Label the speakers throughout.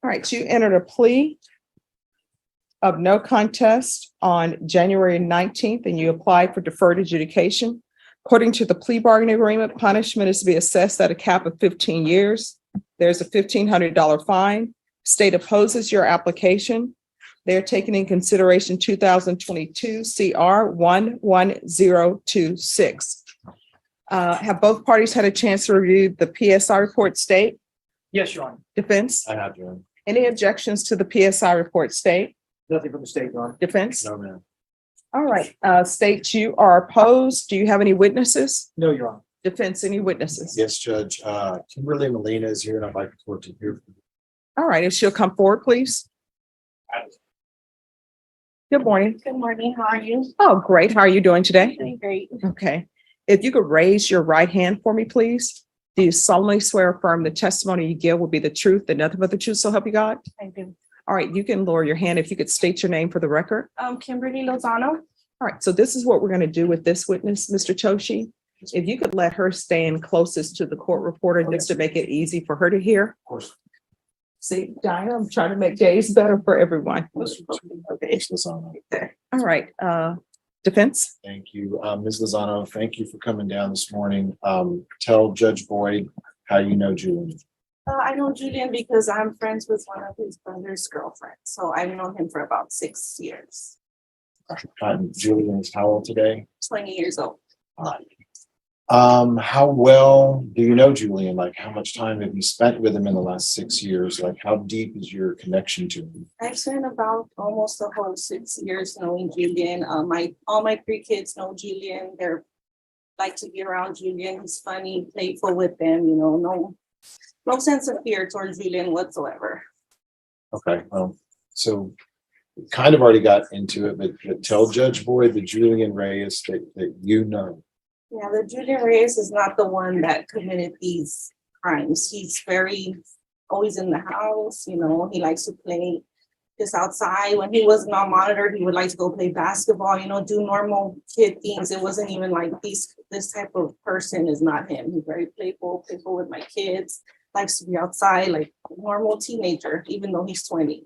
Speaker 1: All right, you entered a plea of no contest on January 19th, and you applied for deferred adjudication. According to the plea bargaining agreement, punishment is to be assessed at a cap of 15 years. There's a $1,500 fine. State opposes your application. They're taking in consideration 2022 CR 11026. Have both parties had a chance to review the PSI report, state?
Speaker 2: Yes, Your Honor.
Speaker 1: Defense?
Speaker 3: I have, Your Honor.
Speaker 1: Any objections to the PSI report, state?
Speaker 2: Nothing from the state, Your Honor.
Speaker 1: Defense?
Speaker 3: No, ma'am.
Speaker 1: All right, state, you are opposed. Do you have any witnesses?
Speaker 2: No, Your Honor.
Speaker 1: Defense, any witnesses?
Speaker 3: Yes, Judge. Kimberly Molina is here and I'd like the court to hear from you.
Speaker 1: All right, if she'll come forward, please. Good morning.
Speaker 4: Good morning. How are you?
Speaker 1: Oh, great. How are you doing today?
Speaker 4: Doing great.
Speaker 1: Okay. If you could raise your right hand for me, please. Do you solemnly swear or affirm the testimony you give will be the truth and nothing but the truth, so help you God?
Speaker 4: I do.
Speaker 1: All right, you can lower your hand if you could state your name for the record.
Speaker 4: Kimberly Lozano.
Speaker 1: All right, so this is what we're going to do with this witness, Mr. Choshi. If you could let her stand closest to the court reporter just to make it easy for her to hear.
Speaker 3: Of course.
Speaker 1: See, Diana, I'm trying to make days better for everyone.
Speaker 3: Ms. Lozano.
Speaker 1: All right, defense?
Speaker 3: Thank you. Ms. Lozano, thank you for coming down this morning. Tell Judge Boyd how you know Julian.
Speaker 4: I know Julian because I'm friends with one of his brother's girlfriends. So I've known him for about 6 years.
Speaker 3: Julian is how old today?
Speaker 4: 20 years old.
Speaker 3: How well do you know Julian? Like, how much time have you spent with him in the last 6 years? Like, how deep is your connection to him?
Speaker 4: I've spent about almost the whole 6 years knowing Julian. All my 3 kids know Julian. They're like to be around Julian. He's funny, playful with them, you know, no sense of fear towards Julian whatsoever.
Speaker 3: Okay, so we kind of already got into it, but tell Judge Boyd the Julian Reyes that you know.
Speaker 4: Yeah, the Julian Reyes is not the one that committed these crimes. He's always in the house, you know, he likes to play just outside. When he wasn't on monitor, he would like to go play basketball, you know, do normal kid things. It wasn't even like this type of person is not him. He's very playful with my kids, likes to be outside like a normal teenager, even though he's 20.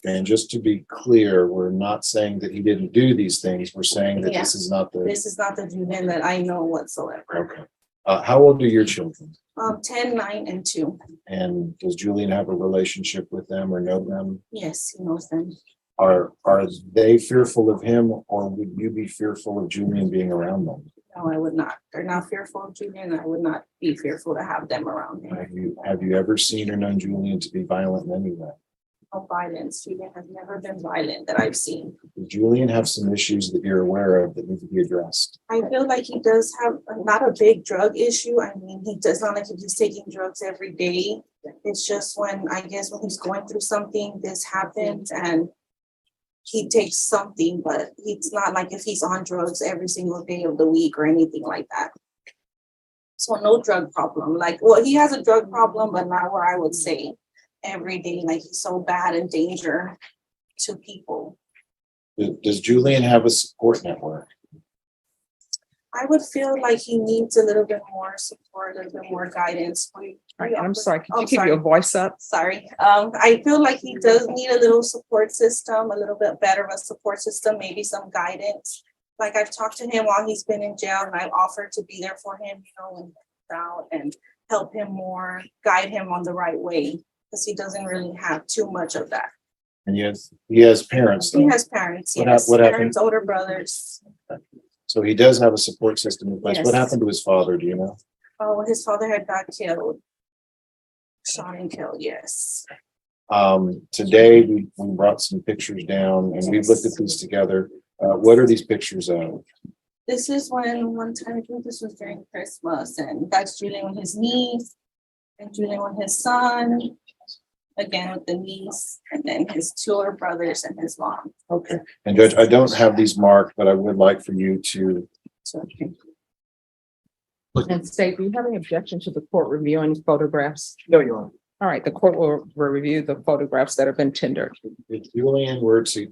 Speaker 3: And just to be clear, we're not saying that he didn't do these things. We're saying that
Speaker 4: Yeah.
Speaker 3: this is not the.
Speaker 4: This is not the Julian that I know whatsoever.
Speaker 3: Okay. How old are your children?
Speaker 4: 10, 9, and 2.
Speaker 3: And does Julian have a relationship with them or know them?
Speaker 4: Yes, he knows them.
Speaker 3: Are they fearful of him, or would you be fearful of Julian being around them?
Speaker 4: No, I would not. They're not fearful of Julian. I would not be fearful to have them around him.
Speaker 3: Have you ever seen or known Julian to be violent in any way?
Speaker 4: No violence. Julian has never been violent that I've seen.
Speaker 3: Does Julian have some issues that you're aware of that need to be addressed?
Speaker 4: I feel like he does have not a big drug issue. I mean, he does not like he's taking drugs every day. It's just when he's going through something, this happens and he takes something, but it's not like if he's on drugs every single day of the week or anything like that. So no drug problem. He has a drug problem, but not where I would say every day, like he's so bad and danger to people.
Speaker 3: Does Julian have a support network?
Speaker 4: I would feel like he needs a little bit more support, a little bit more guidance.
Speaker 1: I'm sorry, could you keep your voice up?
Speaker 4: Sorry. I feel like he does need a little support system, a little bit better of a support system, maybe some guidance. Like I've talked to him while he's been in jail and I've offered to be there for him, you know, and out and help him more, guide him on the right way, because he doesn't really have too much of that.
Speaker 3: And he has parents, though.
Speaker 4: He has parents,
Speaker 3: What
Speaker 4: yes,
Speaker 3: happened?
Speaker 4: parents, older brothers.
Speaker 3: So he does have a support system in place.
Speaker 4: Yes.
Speaker 3: What happened to his father? Do you know?
Speaker 4: Oh, his father had got killed. Shot and killed, yes.
Speaker 3: Today we brought some pictures down and we've looked at these together. What are these pictures of?
Speaker 4: This is one time, I think this was during Christmas, and that's Julian with his niece, and Julian with his son, again with the niece, and then his 2 older brothers and his mom.
Speaker 3: Okay. And Judge, I don't have these marked, but I would like for you to.
Speaker 1: And state, do you have any objection to the court reviewing photographs?
Speaker 2: No, Your Honor.
Speaker 1: All right, the court will review the photographs that have been tendered.
Speaker 3: If Julian were to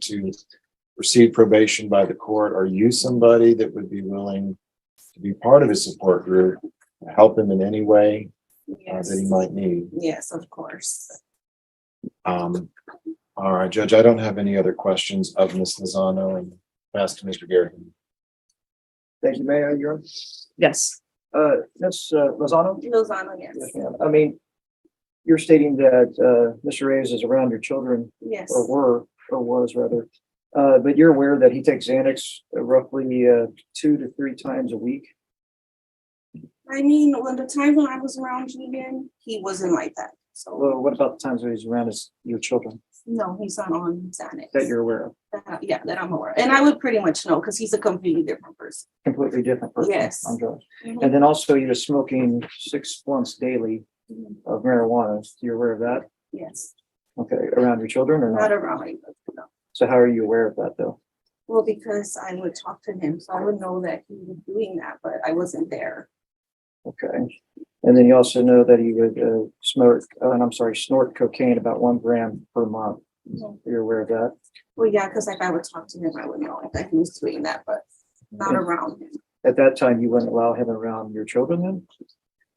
Speaker 3: receive probation by the court, are you somebody that would be willing to be part of his support group, help him in any way
Speaker 4: Yes.
Speaker 3: that he might need?
Speaker 4: Yes, of course.
Speaker 3: All right, Judge, I don't have any other questions of Ms. Lozano, and pass to Mr. Garrett.
Speaker 2: Thank you, Mayor. You're,
Speaker 1: Yes.
Speaker 2: Ms. Lozano?
Speaker 4: Lozano, yes,
Speaker 2: Yes, ma'am. I mean, you're stating that, Mr. Reyes is around your children,
Speaker 4: yes.
Speaker 2: or was rather. But you're aware that he takes Xanax roughly, 2 to 3 times a week?
Speaker 4: I mean, when the time when I was around Julian, he wasn't like that. So,
Speaker 2: Well, what about the times when he's around your children
Speaker 4: no, he's not on Xanax.
Speaker 2: that you're aware of?
Speaker 4: Yeah, that I'm aware. And I would pretty much know because he's a completely different person.
Speaker 2: Completely different person.
Speaker 4: Yes.
Speaker 2: On drugs.
Speaker 4: Mhm.
Speaker 2: And then also you're smoking 6 blunts daily of marijuana. You're aware of that?
Speaker 4: Yes,
Speaker 2: Okay, around your children or
Speaker 4: not
Speaker 2: not?
Speaker 4: around my no.
Speaker 2: So how are you aware of that though?
Speaker 4: Well, because I would talk to him, so I would know that he was doing that, but I wasn't there.
Speaker 2: Okay. And then you also know that he would snort cocaine about 1 gram per month.
Speaker 4: Mhm.
Speaker 2: You're aware of that?
Speaker 4: Well, yeah, because if I would talk to him, I would know that he was doing that, but not
Speaker 2: Yeah.
Speaker 4: around him.
Speaker 2: At that time, you wouldn't allow him around your children then?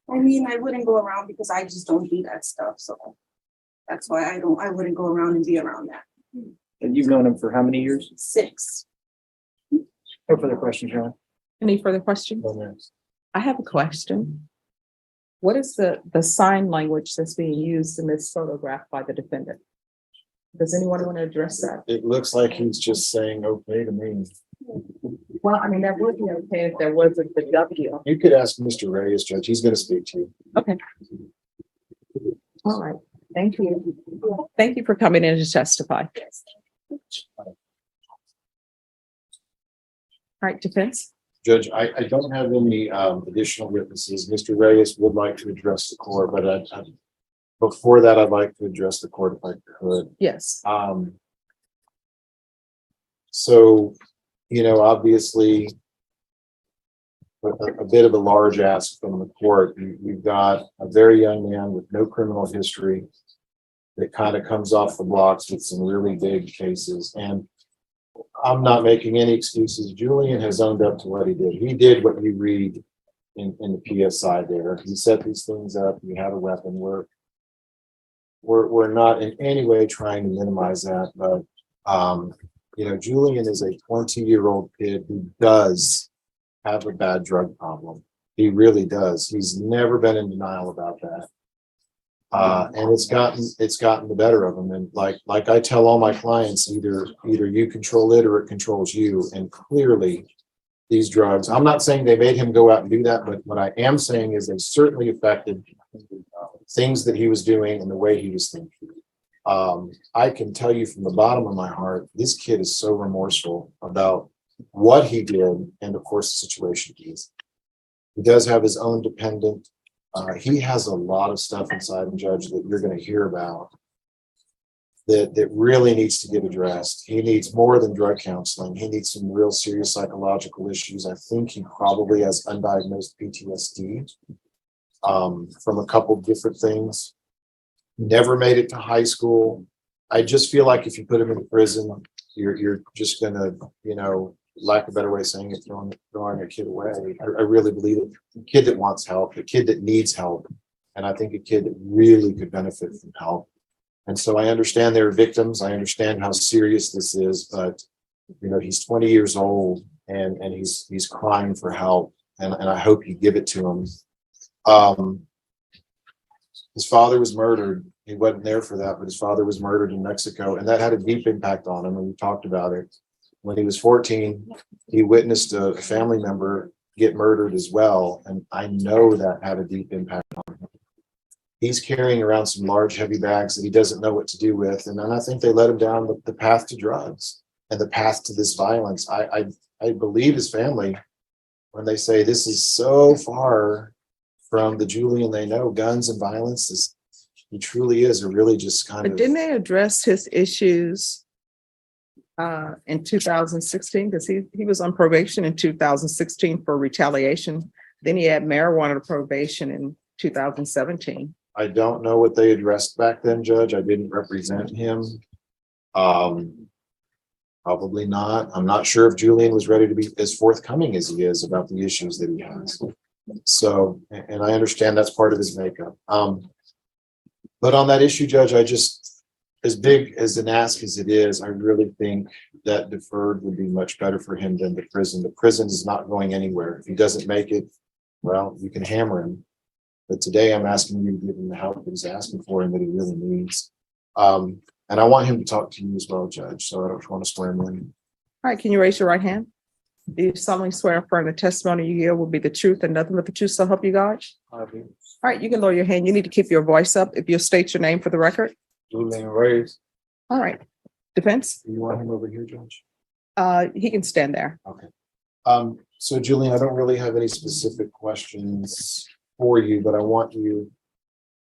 Speaker 4: I mean, I wouldn't go around because I just don't do that stuff, so that's why I wouldn't go around and be around that.
Speaker 2: And you've known him for how many years?
Speaker 4: 6.
Speaker 2: No further questions, John.
Speaker 1: Any further questions? I have a question. What is the sign language that's being used in this photograph by the defendant? Does anyone want to address that?
Speaker 3: It looks like he's just saying okay to me.
Speaker 1: Well, I mean, that would be okay if there wasn't the W.
Speaker 3: You could ask Mr. Reyes, Judge. He's going to speak to you.
Speaker 1: Okay. All right. Thank you. Thank you for coming in to testify. All right, defense.
Speaker 3: Judge, I don't have any additional witnesses. Mr. Reyes would like to address the court, but before that, I'd like to address the court if I could.
Speaker 1: Yes.
Speaker 3: So, obviously, a bit of a large ask from the court. You've got a very young man with no criminal history that kind of comes off the blocks with some really big cases. And I'm not making any excuses. Julian has owned up to what he did. He did what you read in the PSI there. He set these things up. He had a weapon. We're not in any way trying to minimize that, but Julian is a 20-year-old kid who does have a bad drug problem. He really does. He's never been in denial about that. And it's gotten the better of him. And like I tell all my clients, either you control it or it controls you. And clearly these drugs, I'm not saying they made him go out and do that, but what I am saying is they certainly affected things that he was doing and the way he was thinking. I can tell you from the bottom of my heart, this kid is so remorseful about what he did and of course the situation he's. He does have his own dependent. He has a lot of stuff inside him, Judge, that you're going to hear about that really needs to get addressed. He needs more than drug counseling. He needs some real serious psychological issues. I think he probably has undiagnosed PTSD from a couple different things. Never made it to high school. I just feel like if you put him in prison, you're just going to, lack of a better way of saying it, throwing a kid away. I really believe it. A kid that wants help, a kid that needs help, and I think a kid that really could benefit from help. And so I understand there are victims. I understand how serious this is, but he's 20 years old and he's crying for help, and I hope you give it to him. His father was murdered. He wasn't there for that, but his father was murdered in Mexico, and that had a deep impact on him. And we talked about it. When he was 14, he witnessed a family member get murdered as well. And I know that had a deep impact on him. He's carrying around some large, heavy bags that he doesn't know what to do with. And then I think they led him down the path to drugs and the path to this violence. I believe his family when they say this is so far from the Julian they know, guns and violence. He truly is a really just kind
Speaker 1: But
Speaker 3: of.
Speaker 1: didn't they address his issues in 2016? Because he was on probation in 2016 for retaliation. Then he had marijuana probation in 2017.
Speaker 3: I don't know what they addressed back then, Judge. I didn't represent him. Probably not. I'm not sure if Julian was ready to be as forthcoming as he is about the issues that he has. So, and I understand that's part of his makeup. But on that issue, Judge, as big as an ask as it is, I really think that deferred would be much better for him than the prison. The prison is not going anywhere. If he doesn't make it, well, you can hammer him. But today I'm asking you to give him the help that he's asking for and that he really needs. And I want him to talk to you as well, Judge, so I don't want to swear him in.
Speaker 1: All right, can you raise your right hand? Do you solemnly swear and affirm the testimony you give will be the truth and nothing but the truth, so help you God?
Speaker 2: I do.
Speaker 1: All right, you can lower your hand. You need to keep your voice up if you'll state your name for the record.
Speaker 2: Julian Reyes.
Speaker 1: All right, defense,
Speaker 3: Do you want him over here, Judge?
Speaker 1: he can stand there.
Speaker 3: Okay. So Julian, I don't really have any specific questions for you, but I want you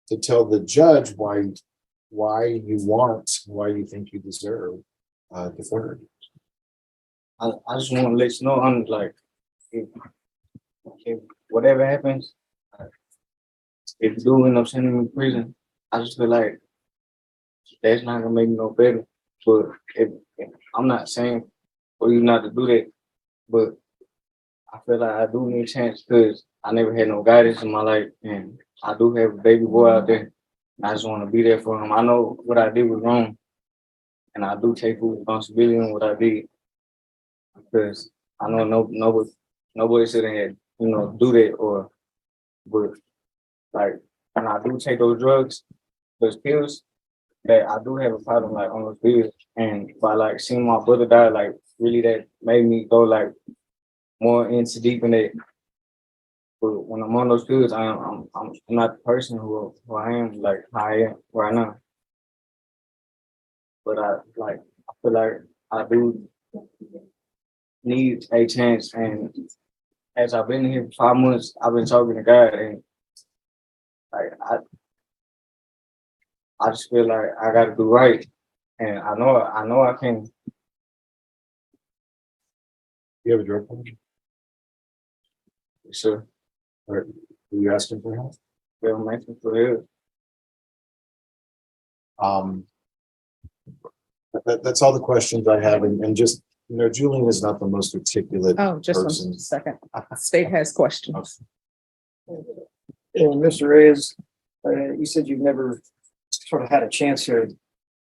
Speaker 3: to tell the judge why you think you deserve deferred.
Speaker 5: I just want to let you know, I'm like, if whatever happens, if you do end up sending me to prison, I just feel like that's not gonna make me no better. But if I'm not saying for you not to do that, but I feel like I do need a chance because I never had no guidance in my life, and I do have a baby boy out there. And I just want to be there for him. I know what I did was wrong, and I do take full responsibility on what I did. Because I know nobody should have, do that but like, and I do take those drugs, those pills, that I do have a problem like on those pills. And by like seeing my brother die, like really that made me go like more into deep in it. But when I'm on those pills, I'm not the person who I am, like how I am right now. But I feel like I do need a chance, and as I've been here for 5 months, I've been talking to God, and like I just feel like I got to do right, and I know I can.
Speaker 3: You have a drug problem?
Speaker 5: Sure,
Speaker 3: Or are you asking for help?
Speaker 5: feel mental for help.
Speaker 3: That's all the questions I have, and just, Julian is not the most articulate
Speaker 1: Oh, just
Speaker 3: person.
Speaker 1: 1 second. State has questions.
Speaker 2: And Mr. Reyes, you said you've never sort of had a chance here,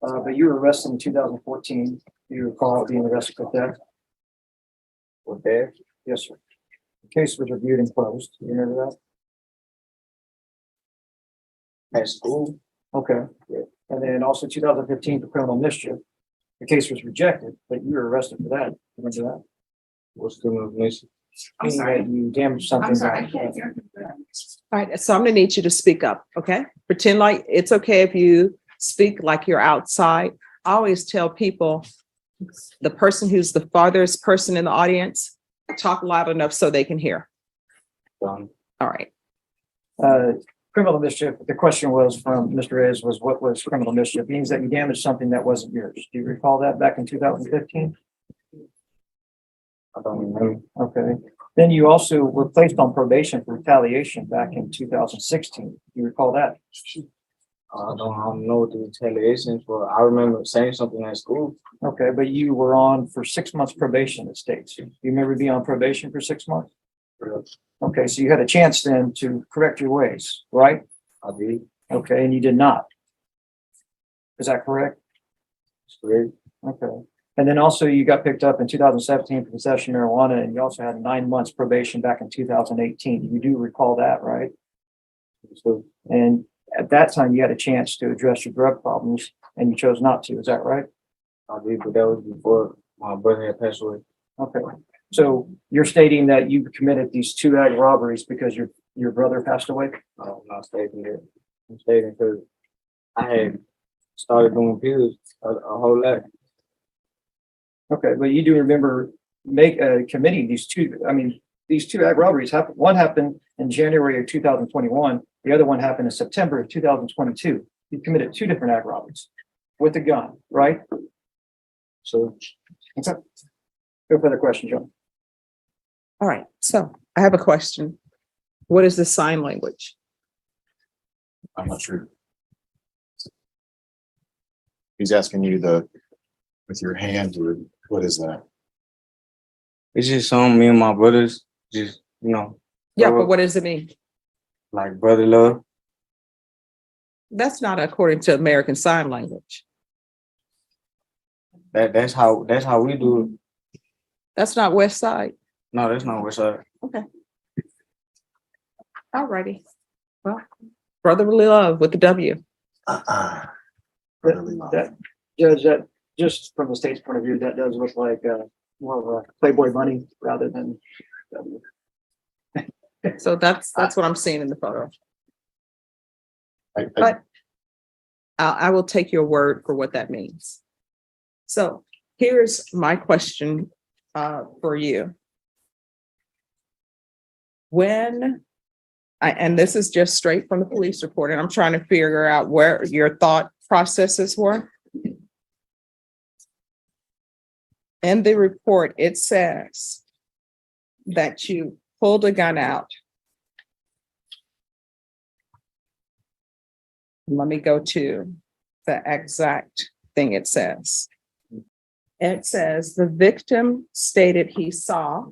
Speaker 2: but you were arrested in 2014. Do you recall being arrested for theft?
Speaker 5: With that,
Speaker 2: Yes, sir. The case was reviewed and closed. Do you remember that?
Speaker 5: at school,
Speaker 2: Okay. Yeah. And then also 2015 for criminal mischief. The case was rejected, but you were arrested for that. Remember that?
Speaker 5: was criminal mission.
Speaker 2: Meaning that you damaged something.
Speaker 1: All right, so I'm gonna need you to speak up, okay? Pretend like it's okay if you speak like you're outside. I always tell people, the person who's the farthest person in the audience, talk loud enough so they can hear.
Speaker 5: Um,
Speaker 1: All right.
Speaker 2: Criminal mischief, the question was from Mr. Reyes was, what was criminal mischief? It means that you damaged something that wasn't yours. Do you recall that back in 2015?
Speaker 5: I don't remember.
Speaker 2: Okay. Then you also were placed on probation for retaliation back in 2016. Do you recall that?
Speaker 5: I don't know what the retaliation is for. I remember saying something at school.
Speaker 2: Okay, but you were on for 6 months probation, it states. Do you remember being on probation for 6 months? Okay, so you had a chance then to correct your ways, right?
Speaker 5: I did.
Speaker 2: Okay, and you did not. Is that correct?
Speaker 5: Straight.
Speaker 2: Okay. And then also you got picked up in 2017 for possession of marijuana, and you also had 9 months probation back in 2018. You do recall that, right?
Speaker 5: So
Speaker 2: And at that time, you had a chance to address your drug problems, and you chose not to. Is that right?
Speaker 5: I did, but that was before my brother had passed away.
Speaker 2: Okay. So you're stating that you committed these 2 ag robberies because your brother passed away?
Speaker 5: I'm not stating that. I'm stating because I had started doing pills a whole lot.
Speaker 2: Okay, but you do remember committing these two. I mean, these 2 ag robberies happened. One happened in January of 2021. The other one happened in September of 2022. You committed 2 different ag robberies with a gun, right?
Speaker 5: So
Speaker 2: Okay. No further question, John.
Speaker 1: All right, so I have a question. What is the sign language?
Speaker 3: I'm not sure. He's asking you with your hand, or what is that?
Speaker 5: it's just something me and my brothers just,
Speaker 1: Yeah, but what does it mean?
Speaker 5: like brother love.
Speaker 1: That's not according to American Sign Language.
Speaker 5: That's how we do it.
Speaker 1: That's not West Side.
Speaker 5: No, that's not what's up.
Speaker 1: Alrighty. Well, brotherly love with the W.
Speaker 3: Brotherly love.
Speaker 2: That, Judge, that, just from the state's point of view, that does look like, more of a Playboy bunny rather than.
Speaker 1: So that's what I'm seeing in the photo.
Speaker 3: I-
Speaker 1: But I will take your word for what that means. So here's my question for you. And this is just straight from the police report, and I'm trying to figure out where your thought processes were. In the report, it says that you pulled a gun out. Let me go to the exact thing it says. It says the victim stated he saw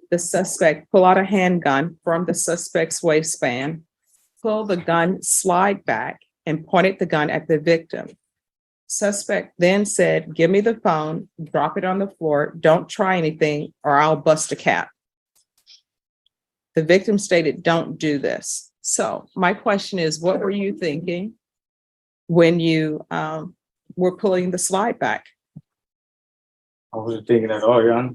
Speaker 1: the suspect pull out a handgun from the suspect's waistband, pull the gun slide back, and pointed the gun at the victim. Suspect then said, "Give me the phone, drop it on the floor, don't try anything or I'll bust a cap." The victim stated, "Don't do this." So my question is, what were you thinking when you were pulling the slide back?
Speaker 5: I was thinking that, oh, yeah,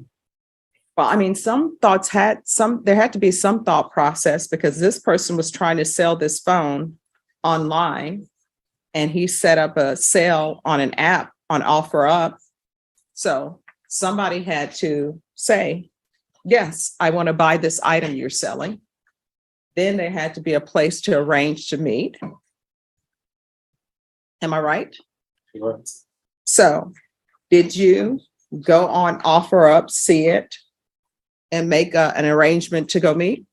Speaker 1: Well, I mean, there had to be some thought process because this person was trying to sell this phone online and he set up a sale on an app on OfferUp. So somebody had to say, yes, I want to buy this item you're selling. Then there had to be a place to arrange to meet. Am I right?
Speaker 5: sure.
Speaker 1: So did you go on OfferUp, see it, and make an arrangement to go meet?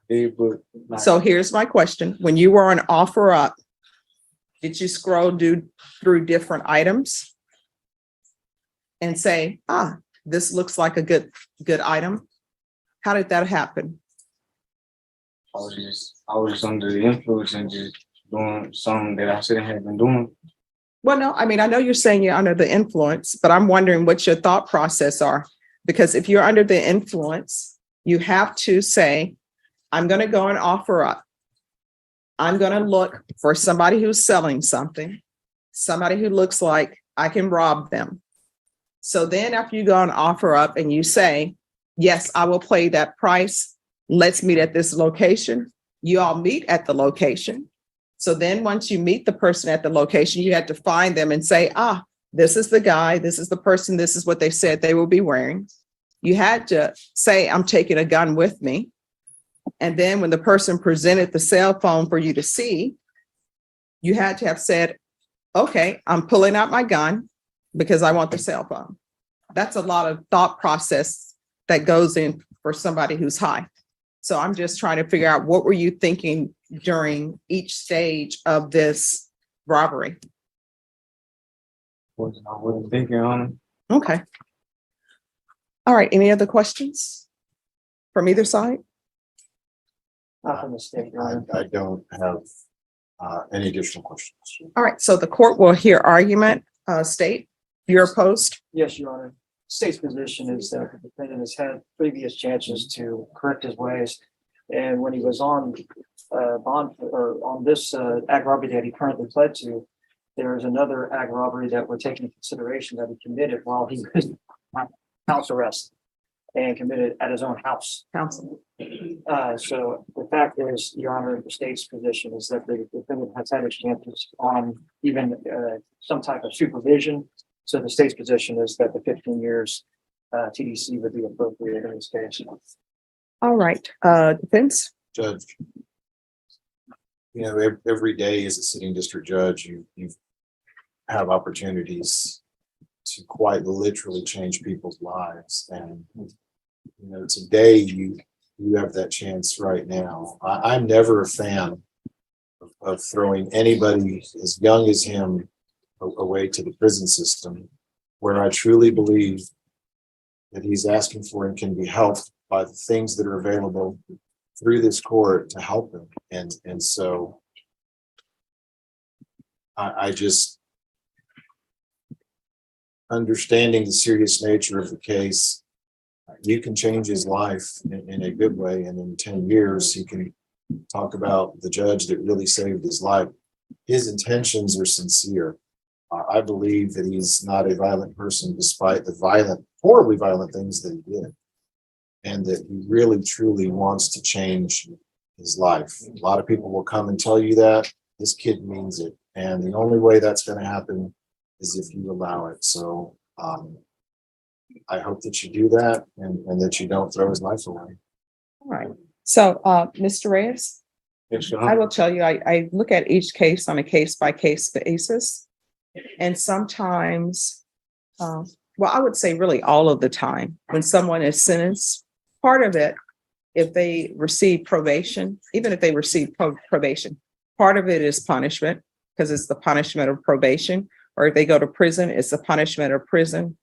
Speaker 5: But like,
Speaker 1: So here's my question. When you were on OfferUp, did you scroll through different items and say, this looks like a good item? How did that happen?
Speaker 5: I was just under the influence and just doing something that I shouldn't have been doing.
Speaker 1: Well, no, I mean, I know you're saying you're under the influence, but I'm wondering what your thought process are. Because if you're under the influence, you have to say, I'm going to go and OfferUp. I'm going to look for somebody who's selling something, somebody who looks like I can rob them. So then after you go and OfferUp and you say, yes, I will pay that price. Let's meet at this location. You all meet at the location. So then once you meet the person at the location, you had to find them and say, this is the guy, this is the person, this is what they said they will be wearing. You had to say, I'm taking a gun with me. And then when the person presented the cell phone for you to see, you had to have said, okay, I'm pulling out my gun because I want the cell phone. That's a lot of thought process that goes in for somebody who's high. So I'm just trying to figure out, what were you thinking during each stage of this robbery?
Speaker 5: I wasn't thinking on it.
Speaker 1: Okay. All right. Any other questions from either side?
Speaker 2: Not from the state. Your Honor.
Speaker 3: I don't have any additional questions.
Speaker 1: All right. So the court will hear argument. State, you're opposed?
Speaker 2: Yes, Your Honor. State's position is that the defendant has had previous chances to correct his ways. And when he was on bond or on this ag robbery that he currently pled to, there is another ag robbery that we're taking into consideration that he committed while he was on house arrest and committed at his own house.
Speaker 1: Counsel.
Speaker 2: So the fact is, Your Honor, the state's position is that the defendant has had his chances on even some type of supervision. So the state's position is that the 15 years TDC would be appropriate in this case.
Speaker 1: All right. Defense?
Speaker 3: Judge, every day as a sitting district judge, you have opportunities to quite literally change people's lives. And, today you have that chance right now. I'm never a fan of throwing anybody as young as him away to the prison system, where I truly believe that he's asking for and can be helped by the things that are available through this court to help him. And so I just, understanding the serious nature of the case, you can change his life in a good way. And in 10 years, he can talk about the judge that really saved his life. His intentions are sincere. I believe that he's not a violent person despite the horribly violent things that he did. And that he really, truly wants to change his life. A lot of people will come and tell you that. This kid means it. And the only way that's going to happen is if you allow it. So I hope that you do that and that you don't throw his life away.
Speaker 1: All right. So, Mr. Reyes,
Speaker 5: Yes, Your
Speaker 1: I
Speaker 5: Honor.
Speaker 1: will tell you, I look at each case on a case-by-case basis. And sometimes, well, I would say really all of the time, when someone is sentenced, part of it, if they receive probation, even if they receive probation, part of it is punishment, because it's the punishment of probation. Or if they go to prison, it's the punishment of prison.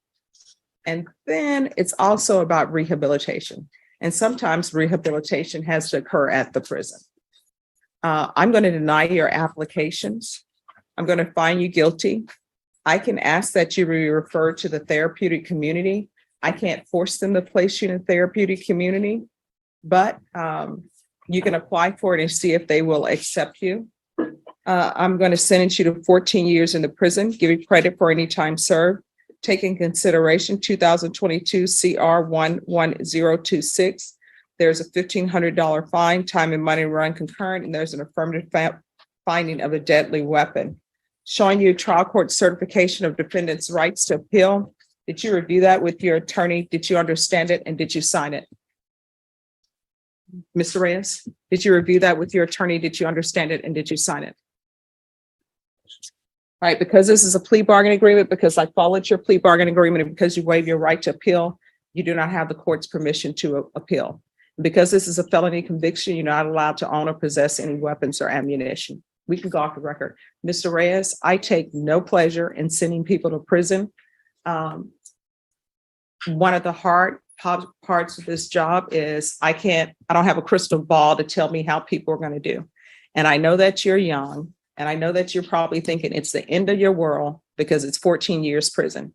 Speaker 1: And then it's also about rehabilitation. And sometimes rehabilitation has to occur at the prison. I'm going to deny your applications. I'm going to find you guilty. I can ask that you be referred to the therapeutic community. I can't force them to place you in a therapeutic community, but you can apply for it and see if they will accept you. I'm going to sentence you to 14 years in the prison, give you credit for any time served. Take in consideration 2022 CR 11026. There's a $1,500 fine, time and money run concurrent, and there's an affirmative finding of a deadly weapon. Showing you trial court certification of defendant's rights to appeal. Did you review that with your attorney? Did you understand it? And did you sign it? Mr. Reyes, did you review that with your attorney? Did you understand it? And did you sign it? All right, because this is a plea bargain agreement, because I followed your plea bargain agreement, and because you waive your right to appeal, you do not have the court's permission to appeal. Because this is a felony conviction, you're not allowed to own or possess any weapons or ammunition. We can go off the record. Mr. Reyes, I take no pleasure in sending people to prison. One of the hard parts of this job is I don't have a crystal ball to tell me how people are going to do. And I know that you're young, and I know that you're probably thinking it's the end of your world because it's 14 years prison.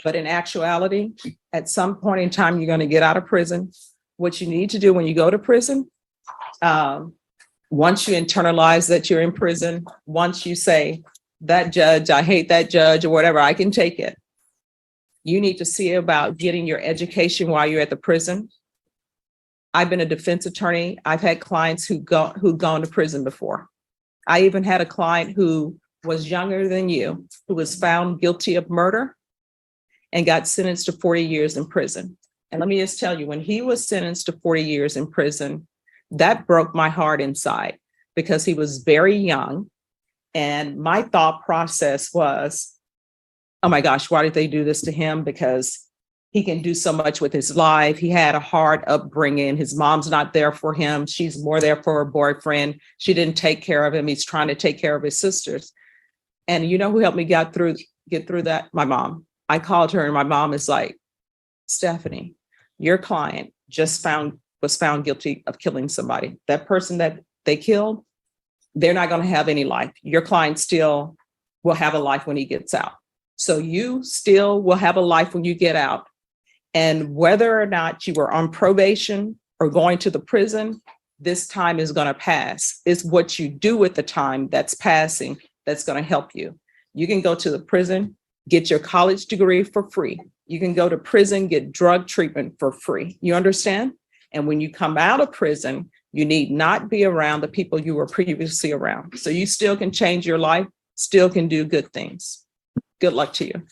Speaker 1: But in actuality, at some point in time, you're going to get out of prison. What you need to do when you go to prison, once you internalize that you're in prison, once you say, that judge, I hate that judge, or whatever, I can take it. You need to see about getting your education while you're at the prison. I've been a defense attorney. I've had clients who've gone to prison before. I even had a client who was younger than you, who was found guilty of murder and got sentenced to 40 years in prison. And let me just tell you, when he was sentenced to 40 years in prison, that broke my heart inside because he was very young. And my thought process was, oh my gosh, why did they do this to him? Because he can do so much with his life. He had a hard upbringing. His mom's not there for him. She's more there for her boyfriend. She didn't take care of him. He's trying to take care of his sisters. And you know who helped me get through that? My mom. I called her and my mom is like, Stephanie, your client was found guilty of killing somebody. That person that they killed, they're not going to have any life. Your client still will have a life when he gets out. So you still will have a life when you get out. And whether or not you were on probation or going to the prison, this time is going to pass. It's what you do with the time that's passing that's going to help you. You can go to the prison, get your college degree for free. You can go to prison, get drug treatment for free. You understand? And when you come out of prison, you need not be around the people you were previously around. So you still can change your life, still can do good things. Good luck to you.